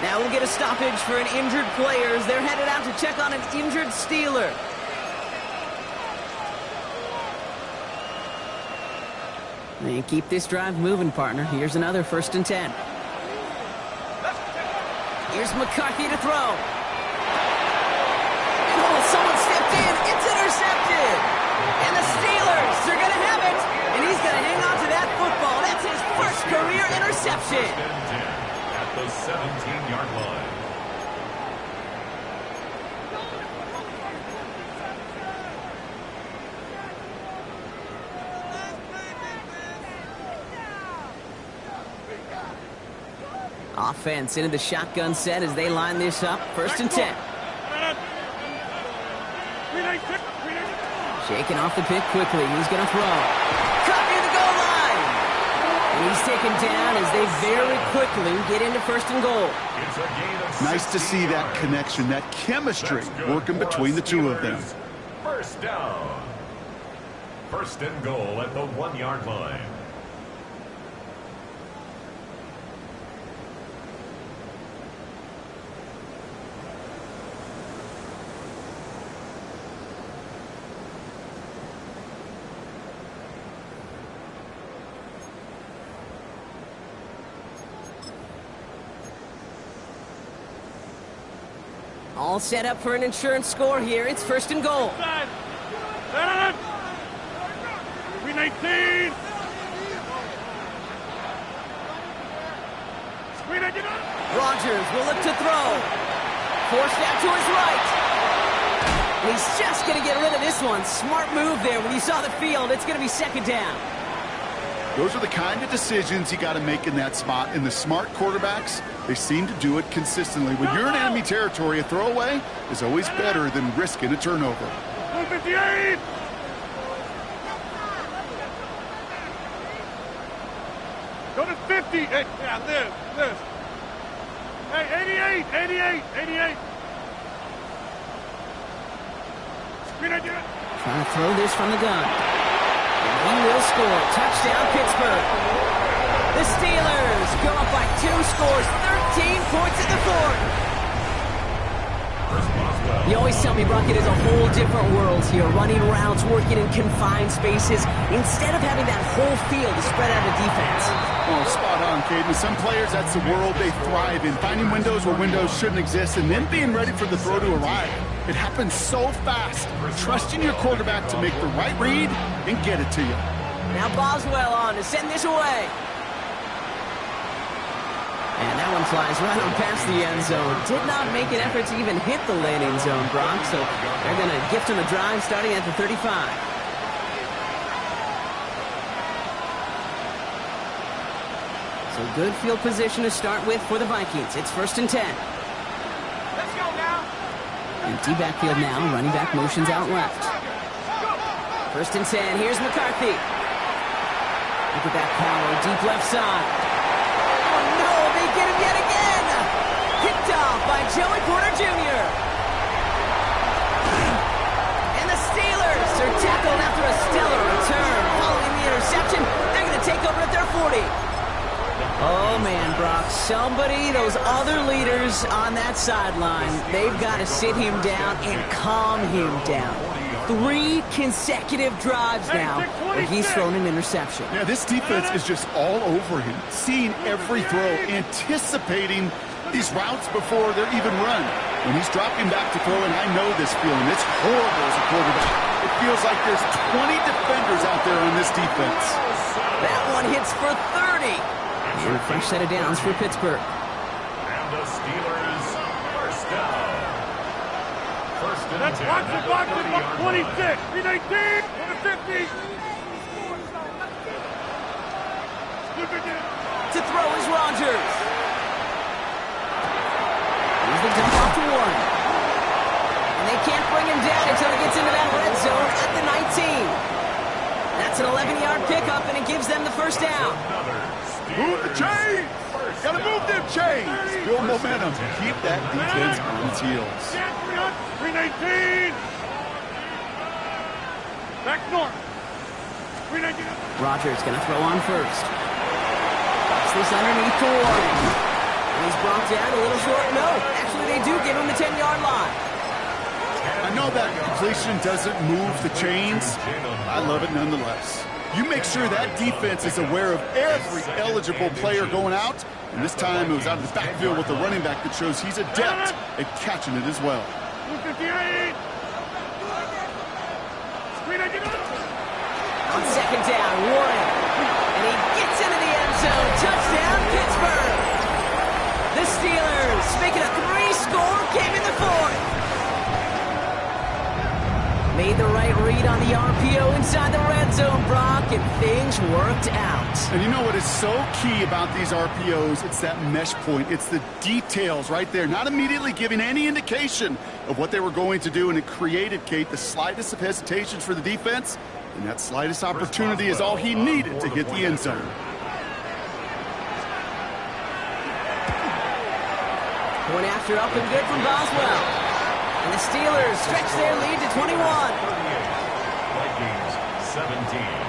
Now we'll get a stoppage for an injured player as they're headed out to check on an injured Steeler. And keep this drive moving, partner. Here's another first and 10. Here's McCarthy to throw. Someone stepped in. It's intercepted. And the Steelers are going to have it. And he's going to hang on to that football. That's his first career interception. First and 10 at the 17-yard line. Offense into the shotgun set as they line this up. 1st and 10. Shaking off the pick quickly. He's going to throw. Cut near the goal line. And he's taken down as they very quickly get into 1st and goal. Nice to see that connection, that chemistry working between the two of them. 1st down. 1st and goal at the 1-yard line. All set up for an insurance score here. It's 1st and goal. 319. Rodgers will look to throw. Forced out to his right. And he's just going to get rid of this one. Smart move there when he saw the field. It's going to be 2nd down. Those are the kind of decisions you got to make in that spot. And the smart quarterbacks, they seem to do it consistently. When you're in enemy territory, a throwaway is always better than risking a turnover. 158. Go to 50. Hey, yeah, this. Hey, 88. Trying to throw this from the gun. And he will score. Touchdown, Pittsburgh. The Steelers go up by 2 scores, 13 points in the 4th. You always tell me, Brock, it is a whole different world here. Running routes, working in confined spaces, instead of having that whole field to spread out the defense. Oh, spot on, Caden. Some players, that's the world they thrive in. Finding windows where windows shouldn't exist and then being ready for the throw to arrive. It happens so fast. Trusting your quarterback to make the right read and get it to you. Now Boswell on to send this away. And that one flies right on past the end zone. Did not make an effort to even hit the landing zone, Brock. So they're going to gift him a drive starting at the 35. So good field position to start with for the Vikings. It's 1st and 10. Let's go now. Empty backfield now. Running back motions out left. 1st and 10. Here's McCarthy. Look at that power. Deep left side. Get him yet again! Picked off by Joey Porter Jr. And the Steelers are tackled after a stellar return. Following the interception, they're going to take over at their 40. Oh, man, Brock. Somebody, those other leaders on that sideline, they've got to sit him down and calm him down. 3 consecutive drives now where he's thrown an interception. Yeah, this defense is just all over him, seeing every throw, anticipating these routes before they're even run. When he's dropping back to throw, and I know this feeling, it's horrible as a quarterback. It feels like there's 20 defenders out there on this defense. That one hits for 30. And a fresh set of downs for Pittsburgh. And the Steelers 1st down. 1st and 10. That's box it, 26. 319. Go to 50. To throw is Rodgers. Here's the dump off to one. And they can't bring him down until he gets into that red zone at the 19. That's an 11-yard pickup, and it gives them the 1st down. Move the chains! Gotta move them chains! Build momentum. Keep that defense on its heels. 319. Back north. 319. Rodgers gonna throw on first. Puts this underneath to Warren. And he's brought down a little short. No, actually they do give him the 10-yard line. I know that completion doesn't move the chains. I love it nonetheless. You make sure that defense is aware of every eligible player going out. And this time it was out of the backfield with a running back that shows he's adept at catching it as well. 258. On 2nd down, Warren. And he gets into the end zone. Touchdown, Pittsburgh. The Steelers making a 3-score game in the 4th. Made the right read on the RPO inside the red zone, Brock, and things worked out. And you know what is so key about these RPOs? It's that mesh point. It's the details right there. Not immediately giving any indication of what they were going to do, and it created, Kate, the slightest of hesitations for the defense, and that slightest opportunity is all he needed to hit the end zone. Point after up and good from Boswell. And the Steelers stretch their lead to 21. Vikings 17.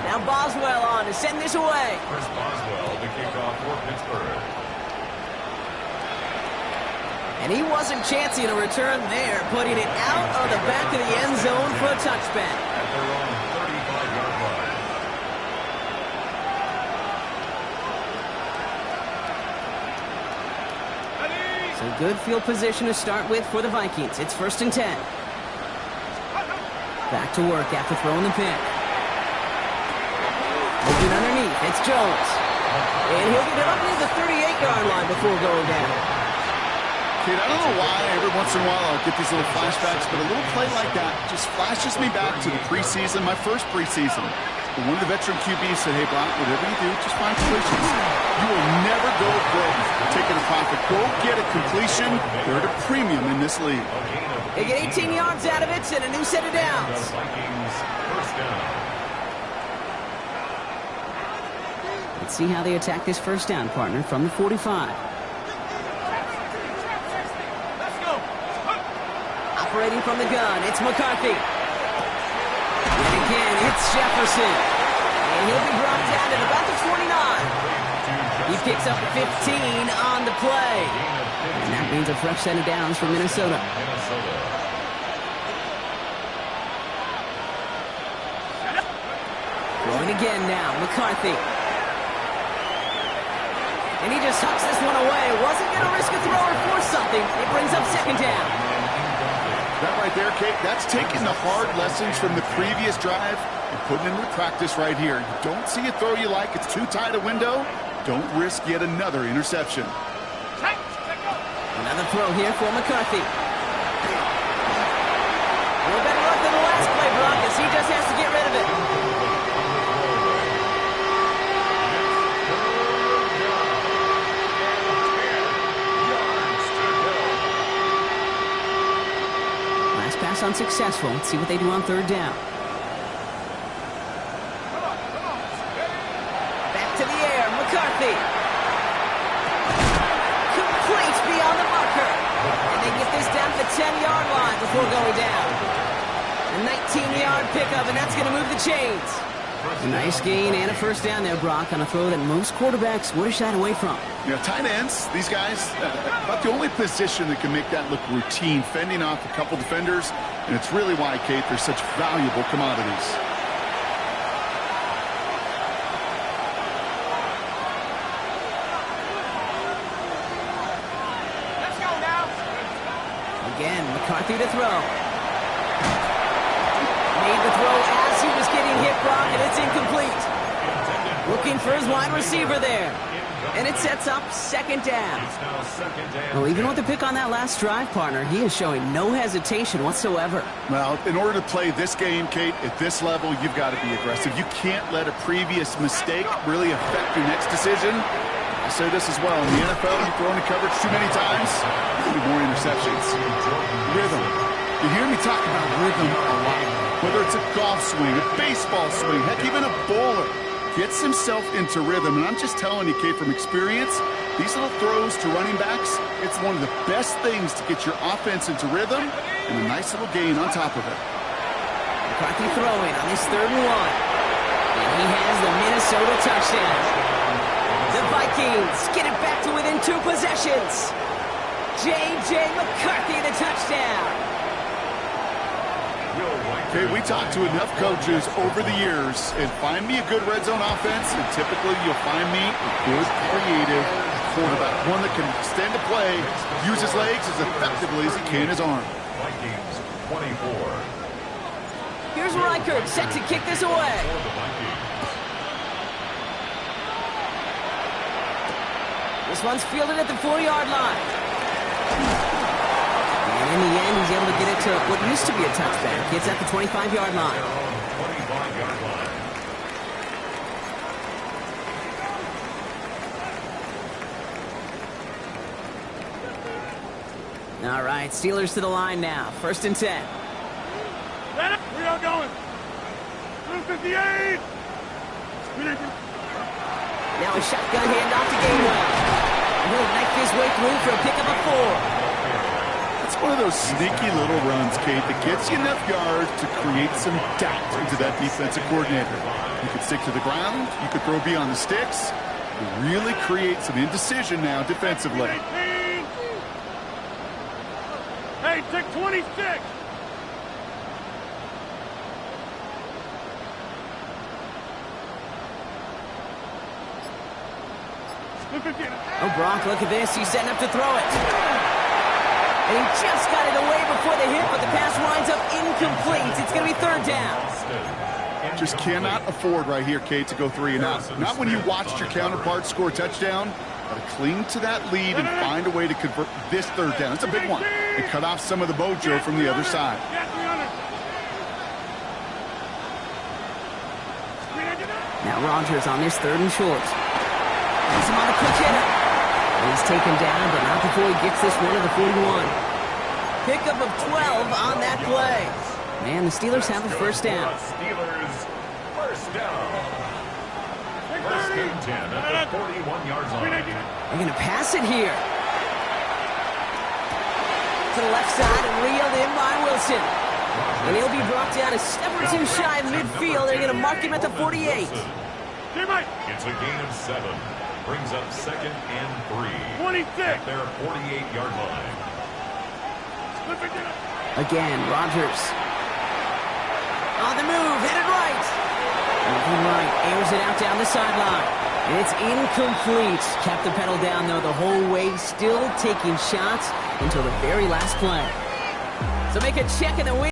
Now Boswell on to send this away. Chris Boswell, the kickoff for Pittsburgh. And he wasn't chancing a return there, putting it out of the back of the end zone for a touchback. At their own 35-yard line. So good field position to start with for the Vikings. It's 1st and 10. Back to work after throwing the pick. Moving underneath, it's Jones. And he'll get it up near the 38-yard line before going down. Kate, I don't know why every once in a while I'll get these little flashbacks, but a little play like that just flashes me back to the preseason, my first preseason. When one of the veteran QBs said, hey, Brock, whatever you do, just find completions. You will never go broke taking a profit. Go get a completion. They're at a premium in this league. They get 18 yards out of it and a new set of downs. Vikings first down. Let's see how they attack this first down, partner, from the 45. Operating from the gun, it's McCarthy. And again, it's Jefferson. And he'll be brought down at about the 29. He picks up 15 on the play. And that means a fresh set of downs for Minnesota. Going again now, McCarthy. And he just tucks this one away. Wasn't going to risk a throw or force something. It brings up 2nd down. That right there, Kate, that's taking the hard lessons from the previous drive and putting them into practice right here. You don't see a throw you like, it's too tight a window. Don't risk yet another interception. Another throw here for McCarthy. A little better luck than the last play, Brock, as he just has to get rid of it. Last pass unsuccessful. Let's see what they do on 3rd down. Back to the air, McCarthy. Complete beyond the marker. And they get this down to the 10-yard line before going down. A 19-yard pickup, and that's going to move the chains. A nice gain and a first down there, Brock, on a throw that most quarterbacks would have shied away from. You know, tight ends, these guys, about the only position that can make that look routine, fending off a couple defenders, and it's really why, Kate, they're such valuable commodities. Let's go now. Again, McCarthy to throw. Made the throw as he was getting hit, Brock, and it's incomplete. Looking for his wide receiver there. And it sets up 2nd down. Well, even with the pick on that last drive, partner, he is showing no hesitation whatsoever. Well, in order to play this game, Kate, at this level, you've got to be aggressive. You can't let a previous mistake really affect your next decision. I say this as well. In the NFL, you throw into coverage too many times, there'll be more interceptions. Rhythm. You hear me talk about rhythm a lot. Whether it's a golf swing, a baseball swing, heck, even a bowler gets himself into rhythm. And I'm just telling you, Kate, from experience, these little throws to running backs, it's one of the best things to get your offense into rhythm and a nice little gain on top of it. McCarthy throwing on his 3rd and 1. And he has the Minnesota touchdown. The Vikings get it back to within 2 possessions. J.J. McCarthy, the touchdown. Okay, we talked to enough coaches over the years, and find me a good red zone offense, and typically you'll find me a good, creative quarterback. One that can extend the play, use his legs as effectively as he can his arm. Vikings 24. Here's Reichert set to kick this away. This one's fielded at the 4-yard line. And in the end, he's able to get it to what used to be a touchback. It's at the 25-yard line. All right, Steelers to the line now. 1st and 10. Where y'all going? 258. Now a shotgun handoff to Gainwell. He'll knife his way through for a pickup of 4. It's one of those sneaky little runs, Kate, that gets you enough yards to create some doubt into that defensive coordinator. You could stick to the ground. You could throw beyond the sticks. Really create some indecision now defensively. Hey, take 26. Oh, Brock, look at this. He's setting up to throw it. And he just got it away before the hit, but the pass winds up incomplete. It's going to be 3rd down. Just cannot afford right here, Kate, to go 3 and out. Not when you watched your counterpart score a touchdown. Got to cling to that lead and find a way to convert this 3rd down. It's a big one. And cut off some of the mojo from the other side. Now Rodgers on this 3rd and short. He's him on the quick hitter. He's taken down, but not before he gets this one to the 41. Pickup of 12 on that play. Man, the Steelers have a 1st down. Steelers, 1st down. 1st and 10 at the 41-yard line. They're going to pass it here. To the left side and reeled in by Wilson. And he'll be brought down a step or 2 shy of midfield. They're going to mark him at the 48. It's a gain of 7. Brings up 2nd and 3. 26. At their 48-yard line. Again, Rodgers. On the move, hit it right. Moving right, airs it out down the sideline. And it's incomplete. Kept the pedal down, though, the whole way, still taking shots until the very last play. So make a check in the win.